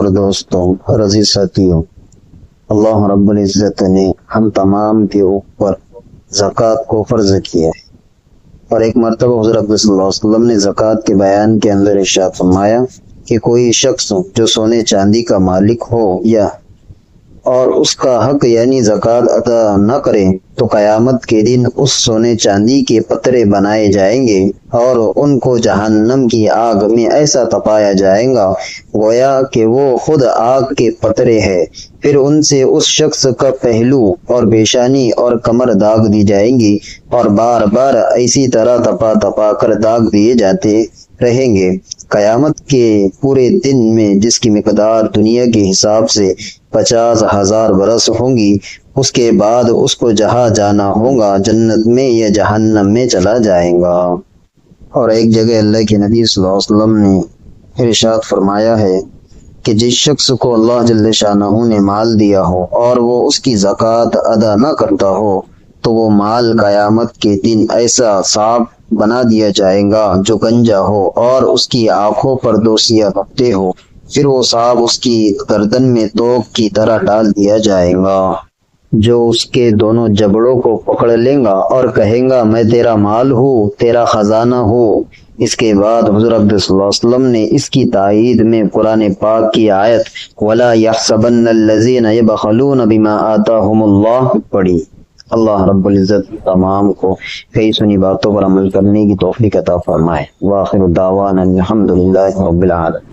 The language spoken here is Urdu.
اور دوستوں اور عزیز ساتھیوں، اللہ رب العزت نے ہم تمام کے اوپر زکوٰۃ کو فرض کیا ہے، اور ایک مرتبہ حضور اکرم صلی اللہ علیہ وسلم نے زکوٰۃ کے بیان کے اندر ارشاد فرمایا کہ کوئی شخص جو سونے چاندی کا مالک ہو یا اور اس کا حق یعنی زکوٰۃ ادا نہ کرے تو قیامت کے دن اس سونے چاندی کے پترے بنائے جائیں گے اور ان کو جہنم کی آگ میں ایسا تپایا جائے گا گویا کہ وہ خود آگ کے پترے ہے۔ پھر ان سے اس شخص کا پہلو اور پیشانی اور کمر داغ دی جائیں گی اور بار بار اسی طرح تپا تپا کر داغ دیے جاتے رہیں گے قیامت کے پورے دن میں، جس کی مقدار دنیا کے حساب سے 50,000 برس ہوں گی۔ اس کے بعد اس کو جہاں جانا ہوگا، جنت میں یا جہنم میں چلا جائے گا۔ اور ایک جگہ اللہ کے نبی صلی اللہ علیہ وسلم نے ارشاد فرمایا ہے کہ جس شخص کو اللہ جل شانہ نے مال دیا ہو اور وہ اس کی زکوٰۃ ادا نہ کرتا ہو تو وہ مال قیامت کے دن ایسا سانپ بنا دیا جائے گا جو گنجا ہو اور اس کی آنکھوں پر 2 سیاہ پٹے ہو۔ پھر وہ سانپ اس کی گردن میں توق کی طرح ڈال دیا جائے گا جو اس کے دونوں جبڑوں کو پکڑ لے گا اور کہے گا میں تیرا مال ہوں، تیرا خزانہ ہوں۔ اس کے بعد حضور اکرم صلی اللہ علیہ وسلم نے اس کی تائید میں قرآن پاک کی آیت وَلَا يَحْسَبَنَّ الَّذِينَ يَبْخَلُونَ بِمَا آتَاهُمُ اللَّهُ پڑھی۔ اللہ رب العزت تمام کو کئی سنی باتوں پر عمل کرنے کی توفیق عطا فرمائے۔ وآخر دعوانا الحمدللہ رب العالمین۔